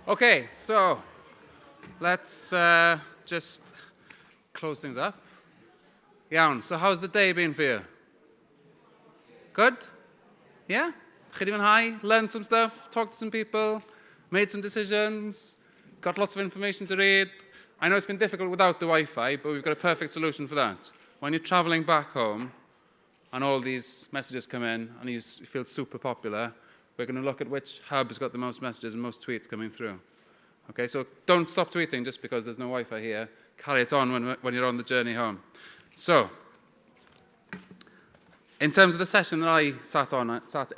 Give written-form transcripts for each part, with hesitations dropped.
Okay, so let's just close things up. Iawn, so how's the day been for you? Good? Yeah? Chi 'di mwynhau? Learned some stuff, talked to some people, made some decisions, got lots of information to read. I know it's been difficult without the Wi-Fi, but we've got a perfect solution for that. When you're traveling back home and all these messages come in and you feel super popular, we're going to look at which hub has got the most messages and most tweets coming through. Okay, so don't stop tweeting just because there's no Wi-Fi here. Carry it on when you're on the journey home. So, in terms of the session that I sat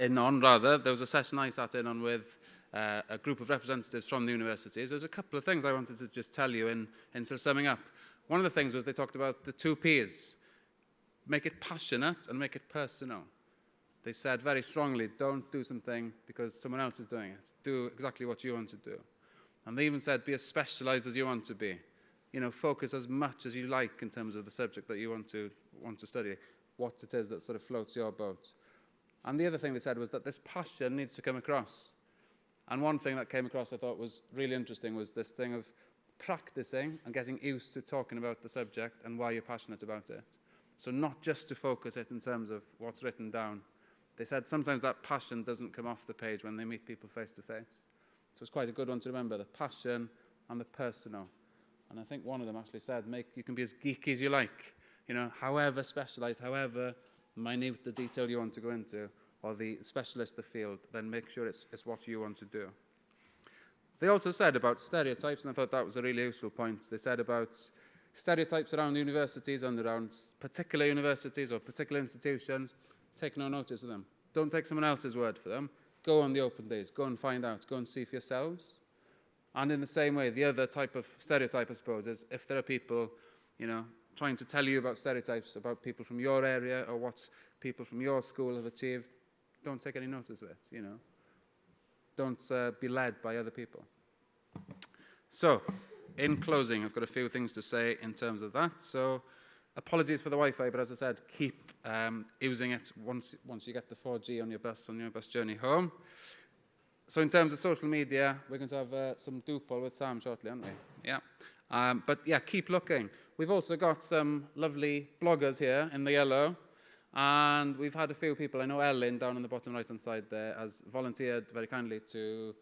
in on, there was a session I sat in on with a group of representatives from the universities. There's a couple of things I wanted to just tell you in sort of summing up. One of the things was they talked about the 2 Ps. Make it passionate and make it personal. They said very strongly, don't do something because someone else is doing it. Do exactly what you want to do. And they even said, be as specialized as you want to be. You know, focus as much as you like in terms of the subject that you want to study, what it is that sort of floats your boat. And the other thing they said was that this passion needs to come across. And one thing that came across I thought was really interesting was this thing of practicing and getting used to talking about the subject and why you're passionate about it. So not just to focus it in terms of what's written down. They said sometimes that passion doesn't come off the page when they meet people face to face. So it's quite a good one to remember, the passion and the personal. And I think one of them actually said, you can be as geeky as you like, you know, however specialized, however minute the detail you want to go into, or the specialist the field, then make sure it's what you want to do. They also said about stereotypes, and I thought that was a really useful point. They said about stereotypes around universities and around particular universities or particular institutions, take no notice of them. Don't take someone else's word for them. Go on the open days. Go and find out. Go and see for yourselves. And in the same way, the other type of stereotype, I suppose, is if there are people, you know, trying to tell you about stereotypes about people from your area or what people from your school have achieved, don't take any notice of it, you know. Don't be led by other people. So, in closing, I've got a few things to say in terms of that. So, apologies for the Wi-Fi, but as I said, keep using it once you get the 4G on your bus journey home. So in terms of social media, we're going to have some Drupal with Sam shortly, aren't we? Yeah. But yeah, keep looking. We've also got some lovely bloggers here in the yellow, and we've had a few people. I know Ellen down on the bottom right-hand side there has volunteered very kindly to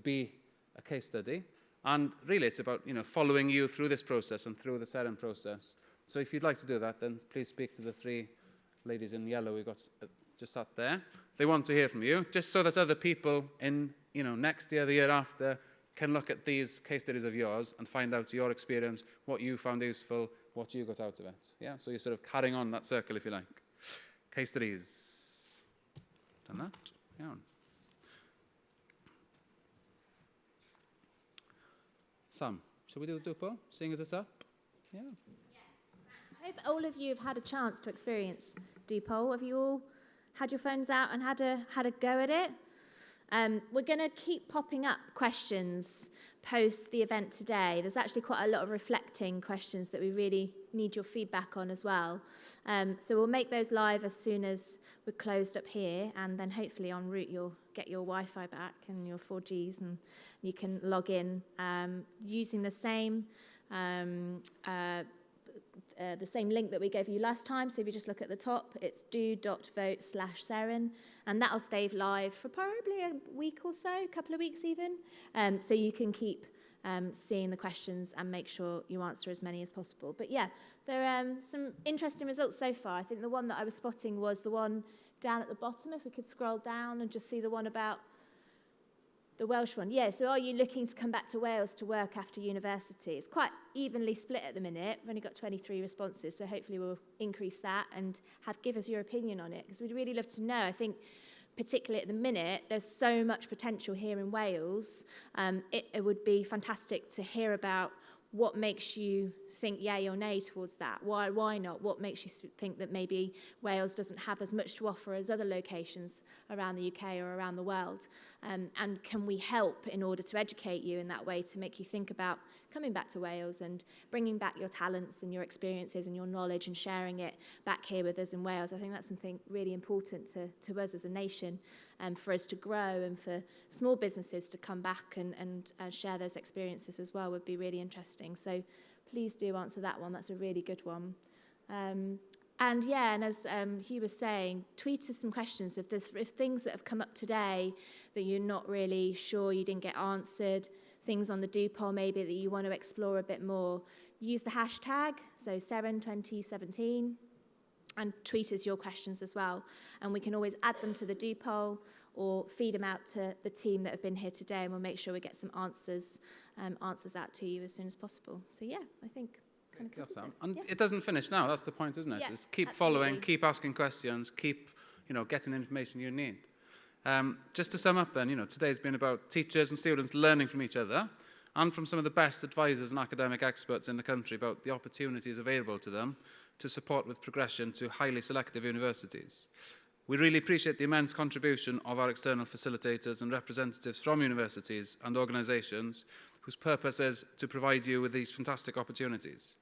be a case study. And really, it's about, you know, following you through this process and through the Seren process. So if you'd like to do that, then please speak to the 3 ladies in yellow we've got just sat there. They want to hear from you, just so that other people in, you know, next year, the year after, can look at these case studies of yours and find out your experience, what you found useful, what you got out of it. Yeah, so you're sort of carrying on that circle, if you like. Case studies. Done that? Yeah. Sam, shall we do the Drupal, seeing as it's up? Yeah. I hope all of you have had a chance to experience Drupal. Have you all had your phones out and had a go at it? We're going to keep popping up questions post the event today. There's actually quite a lot of reflecting questions that we really need your feedback on as well. So we'll make those live as soon as we're closed up here, and then hopefully en route you'll get your Wi-Fi back and your 4Gs, and you can log in using the same link that we gave you last time. So if you just look at the top, it's do.vote/Seren, and that'll stay live for probably a week or so, a couple of weeks even. So you can keep seeing the questions and make sure you answer as many as possible. But yeah, there are some interesting results so far. I think the one that I was spotting was the one down at the bottom, if we could scroll down and just see the one about the Welsh one. Yeah, so are you looking to come back to Wales to work after university? It's quite evenly split at the minute. We've only got 23 responses, so hopefully we'll increase that and give us your opinion on it, because we'd really love to know. I think particularly at the minute, there's so much potential here in Wales. It would be fantastic to hear about what makes you think yay or nay towards that? Why not? What makes you think that maybe Wales doesn't have as much to offer as other locations around the UK or around the world? And can we help in order to educate you in that way, to make you think about coming back to Wales and bringing back your talents and your experiences and your knowledge and sharing it back here with us in Wales? I think that's something really important to us as a nation, and for us to grow, and for small businesses to come back and share those experiences as well would be really interesting. So please do answer that one. That's a really good one. And as Hugh was saying, tweet us some questions if things that have come up today that you're not really sure you didn't get answered, things on the do poll maybe that you want to explore a bit more. Use the hashtag, so Seren 2017, and tweet us your questions as well. And we can always add them to the do poll or feed them out to the team that have been here today, and we'll make sure we get some answers out to you as soon as possible. So yeah, I think kind of covers it. And Yeah. it doesn't finish now. That's the point, isn't it? Yeah, Just keep absolutely. following, keep asking questions, keep getting the information you need. Just to sum up then, today's been about teachers and students learning from each other and from some of the best advisors and academic experts in the country about the opportunities available to them to support with progression to highly selective universities. We really appreciate the immense contribution of our external facilitators and representatives from universities and organisations whose purpose is to provide you with these fantastic opportunities.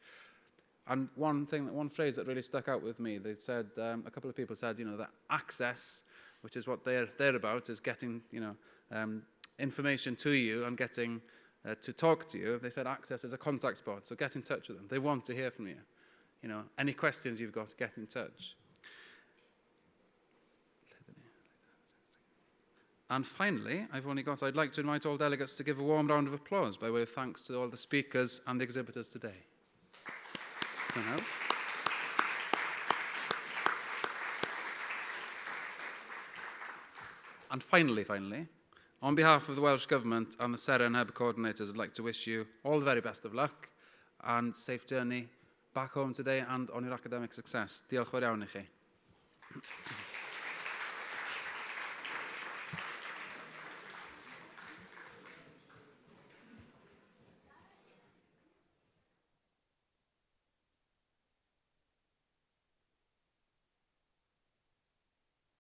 And one phrase that really stuck out with me, they said, a couple of people said, that access, which is what they're about, is getting, information to you and getting to talk to you. They said access is a contact spot, so get in touch with them. They want to hear from you. Any questions you've got, get in touch. And finally, I'd like to invite all delegates to give a warm round of applause by way of thanks to all the speakers and the exhibitors today. And finally, on behalf of the Welsh Government and the Seren Hub coordinators, I'd like to wish you all the very best of luck and safe journey back home today and on your academic success. Diolch fawr iawn i chi.